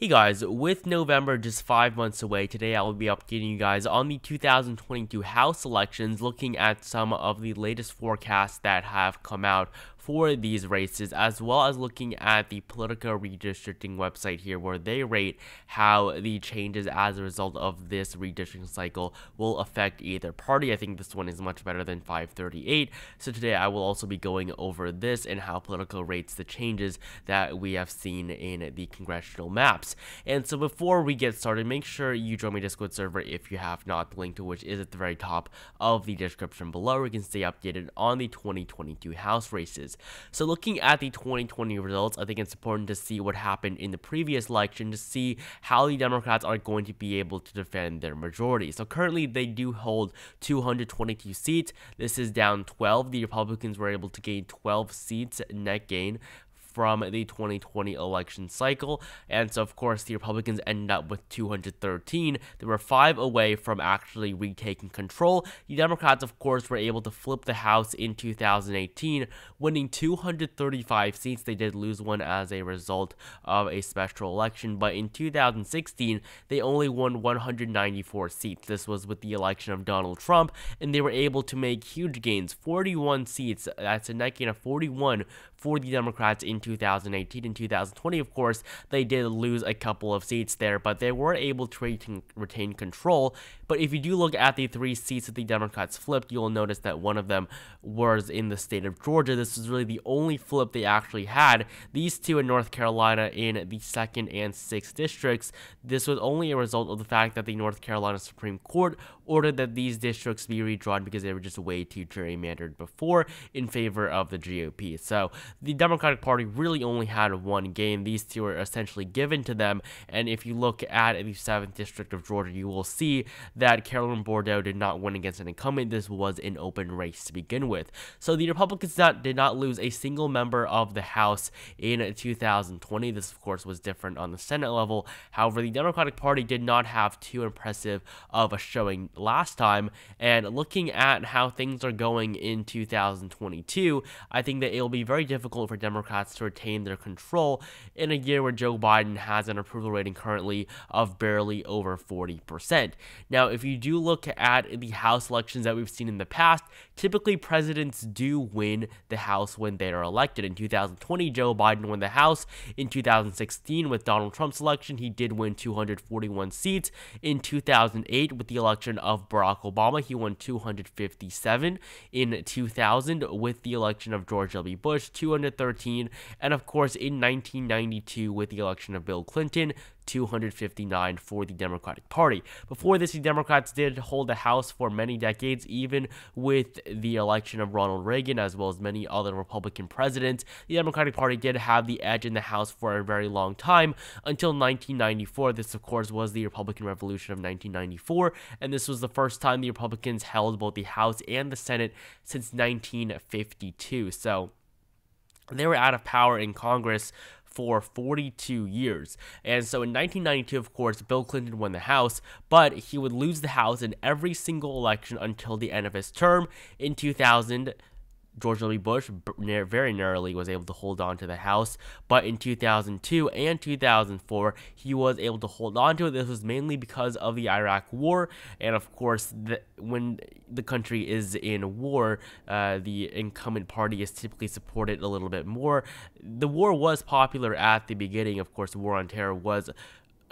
Hey guys, with November just 5 months away, today I will be updating you guys on the 2022 House elections, looking at some of the latest forecasts that have come out for these races, as well as looking at the Politico Redistricting website here, where they rate how the changes as a result of this redistricting cycle will affect either party. I think this one is much better than 538, so today I will also be going over this and how Politico rates the changes that we have seen in the congressional maps. And so before we get started, make sure you join my Discord server if you have not, the link to which is at the very top of the description below, where you can stay updated on the 2022 House races. So looking at the 2020 results, I think it's important to see what happened in the previous election to see how the Democrats are going to be able to defend their majority. So currently they do hold 222 seats. This is down 12. The Republicans were able to gain 12 seats net gain from the 2020 election cycle, and so of course the Republicans ended up with 213. They were 5 away from actually retaking control. The Democrats of course were able to flip the House in 2018, winning 235 seats. They did lose one as a result of a special election, but in 2016 they only won 194 seats. This was with the election of Donald Trump, and they were able to make huge gains, 41 seats. That's a net gain of 41 for the Democrats in 2018. In 2020, of course, they did lose a couple of seats there, but they were able to retain control. But if you do look at the 3 seats that the Democrats flipped, you'll notice that one of them was in the state of Georgia. This was really the only flip they actually had. These two in North Carolina in the 2nd and 6th districts, this was only a result of the fact that the North Carolina Supreme Court ordered that these districts be redrawn because they were just way too gerrymandered before in favor of the GOP. So the Democratic Party really only had one game. These two are essentially given to them, and if you look at the 7th district of Georgia, you will see that Carolyn Bordeaux did not win against an incumbent. This was an open race to begin with. So the Republicans did not lose a single member of the House in 2020. This of course was different on the Senate level. However, the Democratic Party did not have too impressive of a showing last time, and looking at how things are going in 2022, I think that it will be very difficult for Democrats to retain their control in a year where Joe Biden has an approval rating currently of barely over 40%. Now, if you do look at the House elections that we've seen in the past, typically presidents do win the House when they are elected. In 2020, Joe Biden won the House. In 2016, with Donald Trump's election, he did win 241 seats. In 2008, with the election of Barack Obama, he won 257. In 2000, with the election of George W. Bush, 213. And of course, in 1992, with the election of Bill Clinton, 259 for the Democratic Party. Before this, the Democrats did hold the House for many decades, even with the election of Ronald Reagan, as well as many other Republican presidents. The Democratic Party did have the edge in the House for a very long time, until 1994. This, of course, was the Republican Revolution of 1994, and this was the first time the Republicans held both the House and the Senate since 1952. So they were out of power in Congress for 42 years. And so in 1992, of course, Bill Clinton won the House, but he would lose the House in every single election until the end of his term. In 2000, George W. Bush very narrowly was able to hold on to the House, but in 2002 and 2004, he was able to hold on to it. This was mainly because of the Iraq War, and of course, when the country is in war, the incumbent party is typically supported a little bit more. The war was popular at the beginning. Of course, the War on Terror was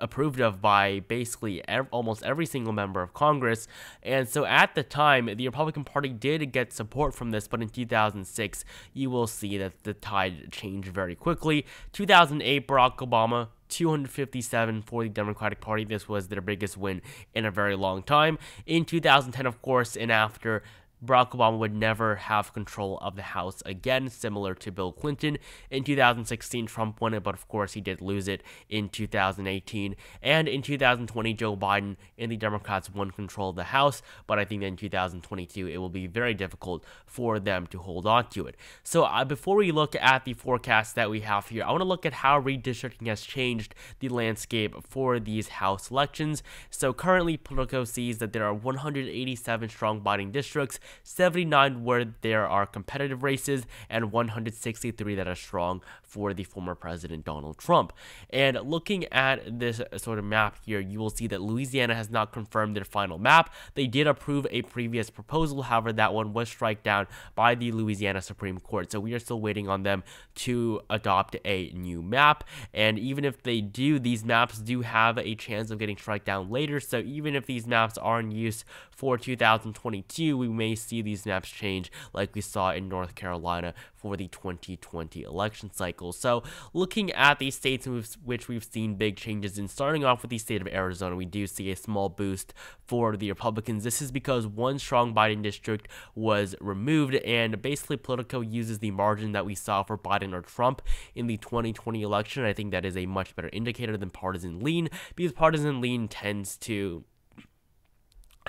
approved of by basically almost every single member of Congress, and so at the time the Republican Party did get support from this, but in 2006 you will see that the tide changed very quickly. 2008, Barack Obama, 257 for the Democratic Party. This was their biggest win in a very long time. In 2010, of course, and after, Barack Obama would never have control of the House again, similar to Bill Clinton. In 2016, Trump won it, but of course he did lose it in 2018. And in 2020, Joe Biden and the Democrats won control of the House, but I think that in 2022, it will be very difficult for them to hold on to it. So before we look at the forecast that we have here, I want to look at how redistricting has changed the landscape for these House elections. So currently, Politico sees that there are 187 strong Biden districts, 79 where there are competitive races, and 163 that are strong for the former President Donald Trump. And looking at this sort of map here, you will see that Louisiana has not confirmed their final map. They did approve a previous proposal, however, that one was struck down by the Louisiana Supreme Court. So we are still waiting on them to adopt a new map. And even if they do, these maps do have a chance of getting struck down later. So even if these maps are in use for 2022, we may see these maps change like we saw in North Carolina for the 2020 election cycle. So looking at the states in which we've seen big changes in, starting off with the state of Arizona, we do see a small boost for the Republicans. This is because one strong Biden district was removed, and basically Politico uses the margin that we saw for Biden or Trump in the 2020 election. I think that is a much better indicator than partisan lean, because partisan lean tends to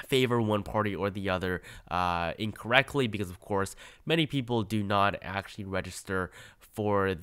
favor one party or the other incorrectly, because of course many people do not actually vote for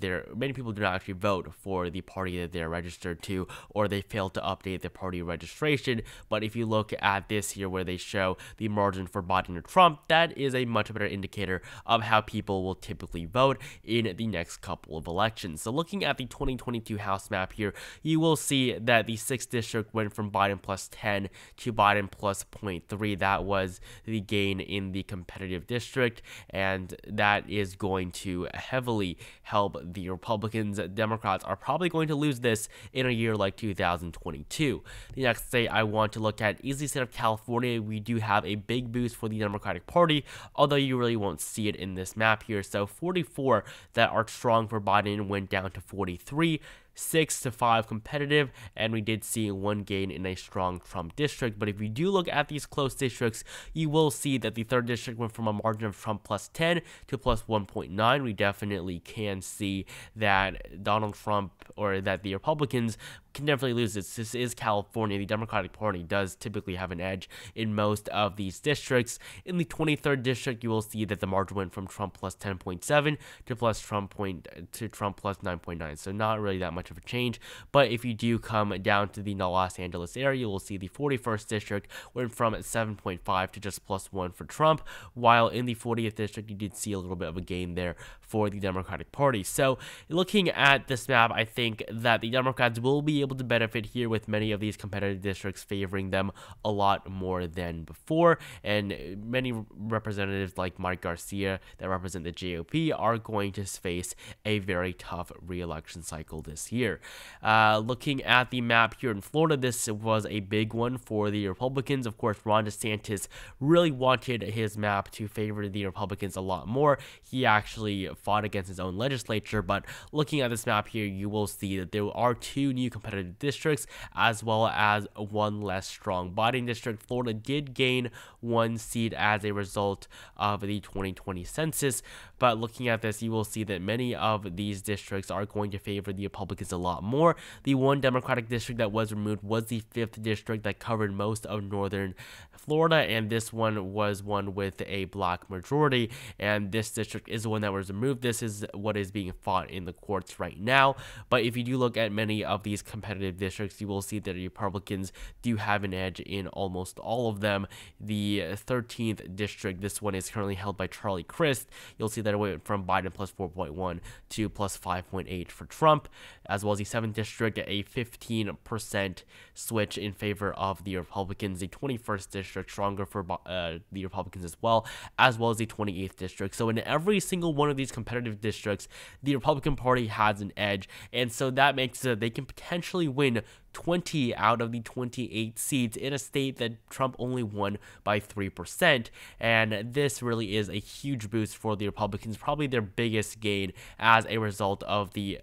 the party that they're registered to, or they fail to update their party registration. But if you look at this here where they show the margin for Biden or Trump, that is a much better indicator of how people will typically vote in the next couple of elections. So looking at the 2022 House map here, you will see that the 6th district went from Biden plus 10 to Biden plus 0.3. That was the gain in the competitive district, and that is going to heavily help the Republicans. Democrats are probably going to lose this in a year like 2022. The next state I want to look at is the state of California. We do have a big boost for the Democratic Party, although you really won't see it in this map here. So 44 that are strong for Biden went down to 43. 6 to 5 competitive, and we did see one gain in a strong Trump district. But if you do look at these close districts, you will see that the 3rd district went from a margin of Trump plus 10 to plus 1.9. We definitely can see that Donald Trump, or that the Republicans can definitely lose this. This is California. The Democratic Party does typically have an edge in most of these districts. In the 23rd district, you will see that the margin went from Trump plus 10.7 to Trump plus 9.9. So not really that much of a change. But if you do come down to the Los Angeles area, you will see the 41st district went from 7.5 to just plus 1 for Trump, while in the 40th district, you did see a little bit of a gain there for the Democratic Party. So looking at this map, I think that the Democrats will be able to benefit here, with many of these competitive districts favoring them a lot more than before, and many representatives like Mike Garcia that represent the GOP are going to face a very tough re-election cycle this year. Looking at the map here in Florida, this was a big one for the Republicans. Of course, Ron DeSantis really wanted his map to favor the Republicans a lot more. He actually fought against his own legislature, but looking at this map here, you will see that there are 2 new competitive districts, as well as one less strong Biden district. Florida did gain 1 seat as a result of the 2020 census, but looking at this, you will see that many of these districts are going to favor the Republicans a lot more. The one Democratic district that was removed was the 5th district that covered most of northern Florida, and this one was one with a black majority, and this district is the one that was removed. This is what is being fought in the courts right now. But if you do look at many of these competitive districts, you will see that the Republicans do have an edge in almost all of them. The 13th district, this one is currently held by Charlie Crist. You'll see that it went from Biden plus 4.1 to plus 5.8 for Trump, as well as the 7th district, a 15% switch in favor of the Republicans. The 21st district stronger for the Republicans as well as the 28th district. So in every single one of these competitive districts, the Republican Party has an edge, and so that makes it they can potentially win 20 out of the 28 seats in a state that Trump only won by 3%, and this really is a huge boost for the Republicans, probably their biggest gain as a result of the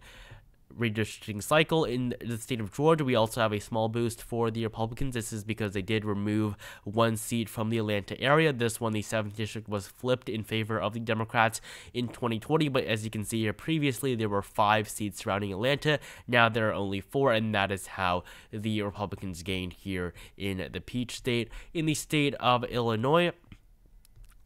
redistricting cycle. In the state of Georgia, we also have a small boost for the Republicans. This is because they did remove 1 seat from the Atlanta area. This one, the 7th district, was flipped in favor of the Democrats in 2020, but as you can see here, previously there were 5 seats surrounding Atlanta. Now there are only 4, and that is how the Republicans gained here in the Peach State. In the state of Illinois,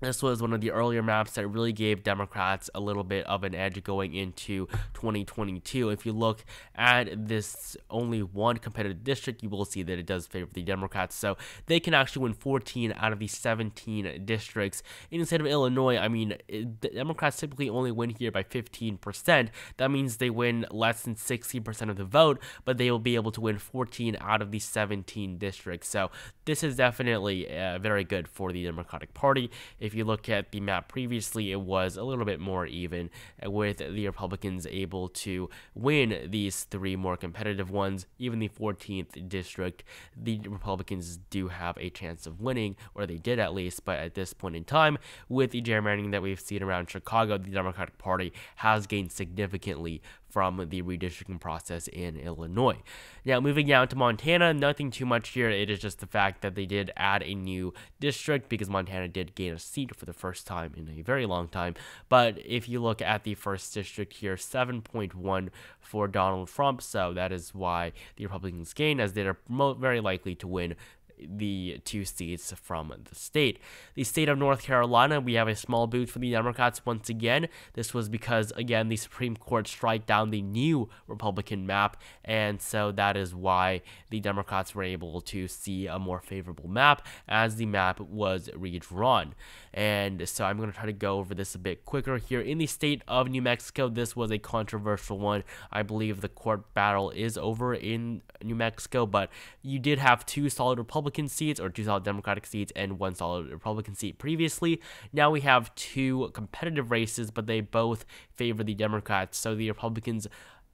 This was one of the earlier maps that really gave Democrats a little bit of an edge going into 2022. If you look at this only one competitive district, you will see that it does favor the Democrats. So they can actually win 14 out of the 17 districts. In the state of Illinois, I mean, the Democrats typically only win here by 15%. That means they win less than 60% of the vote, but they will be able to win 14 out of the 17 districts. So this is definitely very good for the Democratic Party. If you look at the map previously, it was a little bit more even, with the Republicans able to win these three more competitive ones. Even the 14th district, the Republicans do have a chance of winning, or they did at least, but at this point in time, with the gerrymandering that we've seen around Chicago, the Democratic Party has gained significantly from the redistricting process in Illinois. Now, moving down to Montana, nothing too much here. It is just the fact that they did add a new district because Montana did gain a seat for the first time in a very long time. But if you look at the first district here, 7.1 for Donald Trump, so that is why the Republicans gain, as they are very likely to win the 2 seats from the state. The state of North Carolina, we have a small boost for the Democrats once again. This was because, again, the Supreme Court struck down the new Republican map, and so that is why the Democrats were able to see a more favorable map as the map was redrawn. And so I'm going to try to go over this a bit quicker here. In the state of New Mexico, this was a controversial one. I believe the court battle is over in New Mexico, but you did have 2 solid Republican seats, or 2 solid Democratic seats, and 1 solid Republican seat previously. Now we have 2 competitive races, but they both favor the Democrats, so the Republicans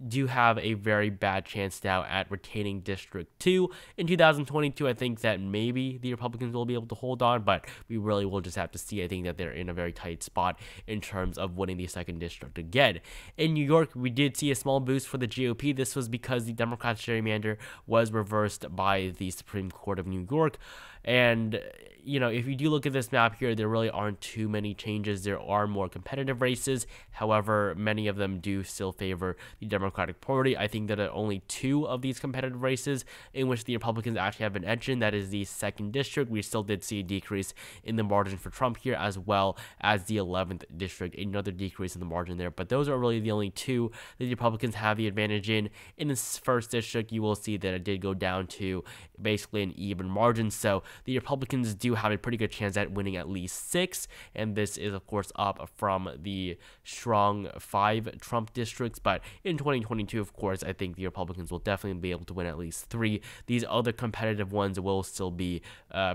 do have a very bad chance now at retaining District 2. In 2022, I think that maybe the Republicans will be able to hold on, but we really will just have to see. I think that they're in a very tight spot in terms of winning the 2nd district again. In New York, we did see a small boost for the GOP. This was because the Democrats' gerrymander was reversed by the Supreme Court of New York. And, you know, if you do look at this map here, there really aren't too many changes. There are more competitive races. However, many of them do still favor the Democratic Party. I think that there are only 2 of these competitive races in which the Republicans actually have an edge in. That is the 2nd district. We still did see a decrease in the margin for Trump here, as well as the 11th district, another decrease in the margin there. But those are really the only 2 that the Republicans have the advantage in. In this 1st district, you will see that it did go down to basically an even margin. So the Republicans do have a pretty good chance at winning at least 6, and this is, of course, up from the strong 5 Trump districts. But in 2022, of course, I think the Republicans will definitely be able to win at least 3. These other competitive ones will still be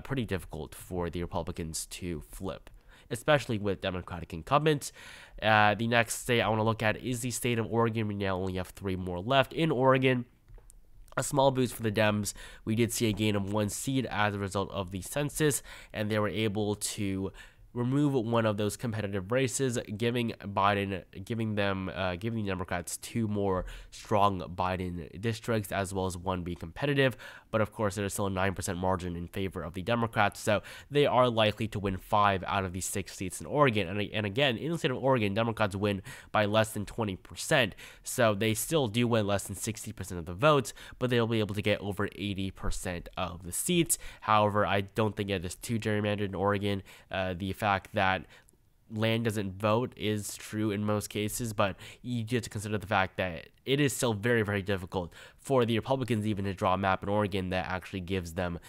pretty difficult for the Republicans to flip, especially with Democratic incumbents. The next state I want to look at is the state of Oregon. We now only have 3 more left. In Oregon, a small boost for the Dems. We did see a gain of 1 seat as a result of the census, and they were able to remove one of those competitive races, giving the Democrats 2 more strong Biden districts, as well as 1 being competitive. But of course, there's still a 9% margin in favor of the Democrats, so they are likely to win 5 out of the 6 seats in Oregon. And again, in the state of Oregon, Democrats win by less than 20%, so they still do win less than 60% of the votes, but they'll be able to get over 80% of the seats. However, I don't think it is too gerrymandered in Oregon. The fact that land doesn't vote is true in most cases, but you have to consider the fact that it is still very, very difficult for the Republicans even to draw a map in Oregon that actually gives them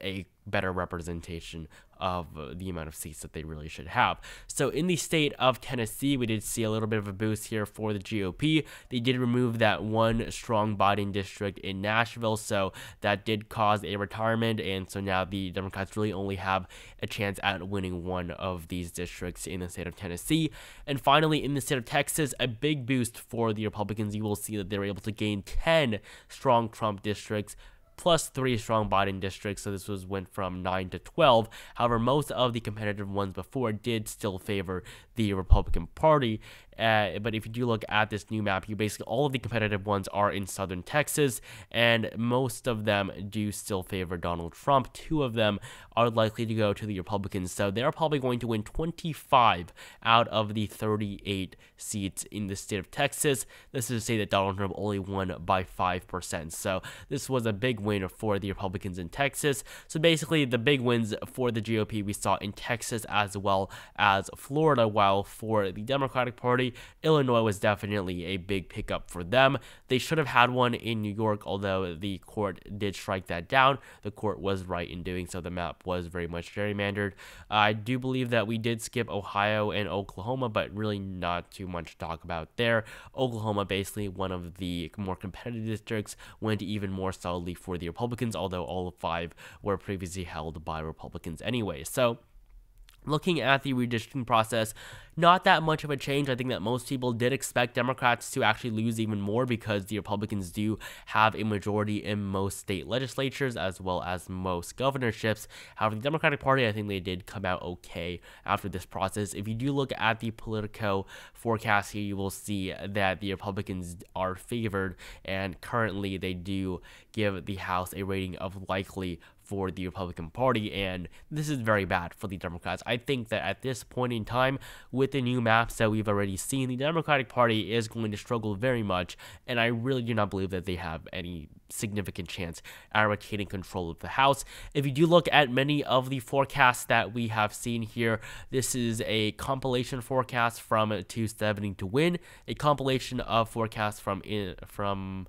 a better representation of the amount of seats that they really should have. So in the state of Tennessee, we did see a little bit of a boost here for the GOP. They did remove that 1 strong Biden district in Nashville, so that did cause a retirement, and so now the Democrats really only have a chance at winning 1 of these districts in the state of Tennessee. And finally, in the state of Texas, a big boost for the Republicans. You will see that they were able to gain 10 strong Trump districts, plus 3 strong Biden districts, so this went from 9 to 12. However, most of the competitive ones before did still favor the Republican Party, But if you do look at this new map, you basically all of the competitive ones are in southern Texas, and most of them do still favor Donald Trump. 2 of them are likely to go to the Republicans, so they're probably going to win 25 out of the 38 seats in the state of Texas. This is to say that Donald Trump only won by 5%. So this was a big win for the Republicans in Texas. So basically, the big wins for the GOP we saw in Texas as well as Florida, while for the Democratic Party, Illinois was definitely a big pickup for them. They should have had one in New York, although the court did strike that down. The court was right in doing so. The map was very much gerrymandered. I do believe that we did skip Ohio and Oklahoma, but really not too much to talk about there. Oklahoma, basically one of the more competitive districts, went even more solidly for the Republicans, although all 5 were previously held by Republicans anyway. So looking at the redistricting process, not that much of a change. I think that most people did expect Democrats to actually lose even more because the Republicans do have a majority in most state legislatures as well as most governorships. However, the Democratic Party, I think they did come out okay after this process. If you do look at the Politico forecast here, you will see that the Republicans are favored, and currently they do give the House a rating of likely for the Republican Party, and this is very bad for the Democrats. I think that at this point in time, with the new maps that we've already seen, the Democratic Party is going to struggle very much, and I really do not believe that they have any significant chance at retaining control of the House. If you do look at many of the forecasts that we have seen here, this is a compilation forecast from 270 to win, a compilation of forecasts from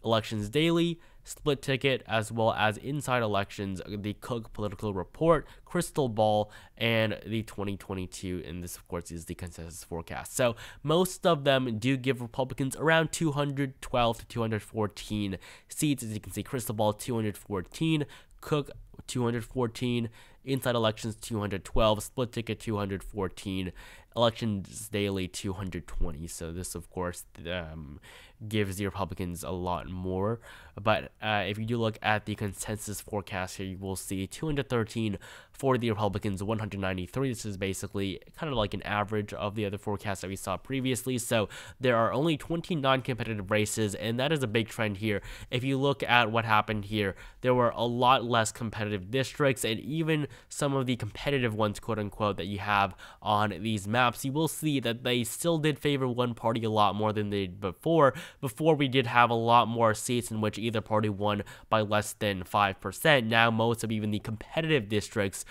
Elections Daily, Split Ticket, as well as Inside Elections, the Cook Political Report, Crystal Ball, and the 2022, and this of course is the consensus forecast. So most of them do give Republicans around 212 to 214 seats. As you can see, Crystal Ball 214, Cook 214, Inside Elections 212, Split Ticket 214, Elections Daily 220. So this of course gives the Republicans a lot more. But if you do look at the consensus forecast here, you will see 213 for the Republicans, 193. This is basically kind of like an average of the other forecasts that we saw previously. So there are only 29 competitive races, and that is a big trend here. If you look at what happened here, there were a lot less competitive districts, and even some of the competitive ones, quote unquote, that you have on these maps, you will see that they still did favor one party a lot more than they did before. Before, we did have a lot more seats in which either party won by less than 5%. Now most of even the competitive districts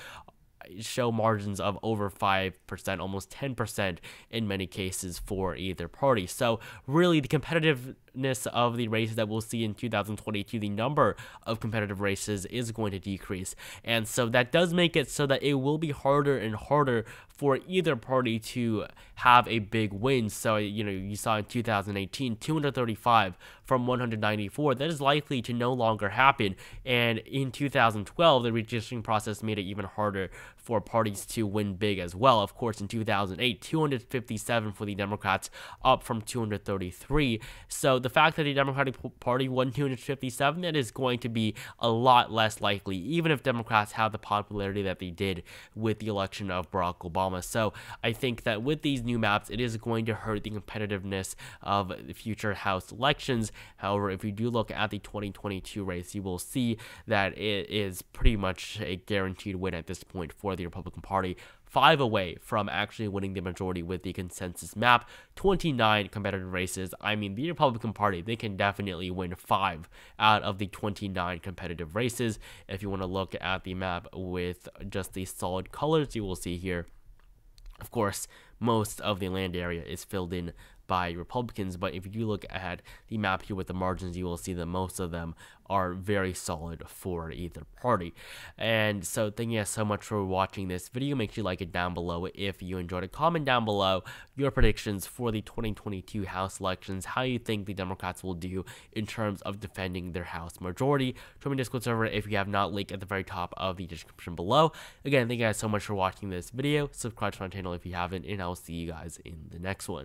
show margins of over 5%, almost 10% in many cases for either party. So really the competitiveness of the races that we'll see in 2022, the number of competitive races is going to decrease. And so that does make it so that it will be harder and harder for either party to have a big win. So, you saw in 2018, 235 from 194. That is likely to no longer happen. And in 2012, the redistricting process made it even harder for parties to win big as well. Of course, in 2008, 257 for the Democrats, up from 233. So the fact that the Democratic Party won 257, that is going to be a lot less likely, even if Democrats have the popularity that they did with the election of Barack Obama. So I think that with these new maps, it is going to hurt the competitiveness of the future House elections. However, if you do look at the 2022 race, you will see that it is pretty much a guaranteed win at this point for the Republican Party. 5 away from actually winning the majority with the consensus map. 29 competitive races. I mean, the Republican Party, they can definitely win 5 out of the 29 competitive races. If you want to look at the map with just the solid colors, you will see here, of course, most of the land area is filled in by Republicans, but if you look at the map here with the margins, you will see that most of them are very solid for either party. And so thank you guys so much for watching this video. Make sure you like it down below if you enjoyed it. Comment down below your predictions for the 2022 House elections, how you think the Democrats will do in terms of defending their House majority. Join my Discord server if you have not, link at the very top of the description below. Again, thank you guys so much for watching this video. Subscribe to my channel if you haven't, and I will see you guys in the next one.